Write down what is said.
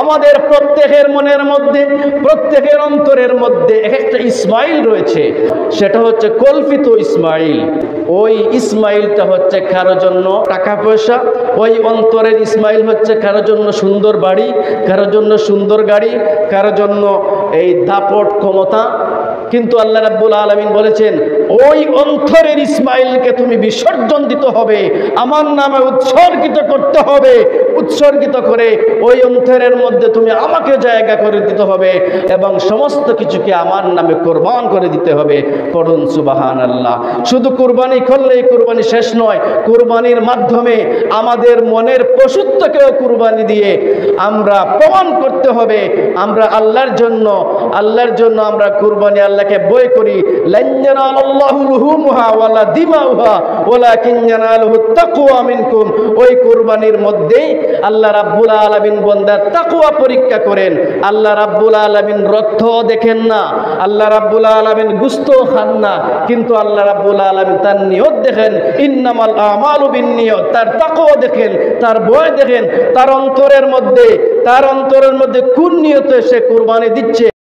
আমাদের প্রত্যেকের মনের মধ্যে, প্রত্যেকের অন্তরের মধ্যে এক একটা ইসমাইল রয়েছে, সেটা হচ্ছে কল্পিত ইসমাইল। ওই ইসমাইলটা হচ্ছে কারো জন্য টাকা পয়সা, ওই অন্তরের ইসমাইল হচ্ছে কারো জন্য সুন্দর বাড়ি, কারো জন্য সুন্দর গাড়ি, কারো জন্য এই দাপট ক্ষমতা। কিন্তু আল্লাহ রাব্বুল আলামিন বলেছেন ওই অন্তরের ইসমাইলকে তুমি বিসর্জন দিতে হবে, আমার নামে উৎসর্গিত করতে হবে। উৎসর্গিত করে ওই অন্তরের মধ্যে তুমি আমাকে জায়গা করে দিতে হবে এবং সমস্ত কিছুকে আমার নামে কোরবান করে দিতে হবে। পড়ুন সুবহানাল্লাহ। শুধু কুরবানি করলেই কুরবানি শেষ নয়, কুরবানির মাধ্যমে আমাদের মনের পশুত্বকেও কুরবানি দিয়ে আমরা প্রমাণ করতে হবে আমরা আল্লাহর জন্য আমরা কুরবানি আল্লাহকে বই করি। লান ইয়ানালাল্লাহু লুহুমুহা ওয়ালা দিমাউহা ওয়ালাকিন ইয়ানালুহুত তাকওয়া মিনকুম। ওই কুরবানির মধ্যেই আল্লাহ রাব্বুল আলামিন বান্দার তাকওয়া পরীক্ষা করেন। আল্লাহ রাব্বুল আলামিন রক্ত দেখেন না, আল্লাহ রাব্বুল আলামিন গোশত খান না, কিন্তু আল্লাহ রাব্বুল আলামিন তার নিয়ত দেখেন। ইন্নামাল আমালু বিন্নিয়ত। তার তাকওয়া দেখেন, তার ভয় দেখেন, তার অন্তরের মধ্যে কোন নিয়তে সে কুরবানি দিচ্ছে।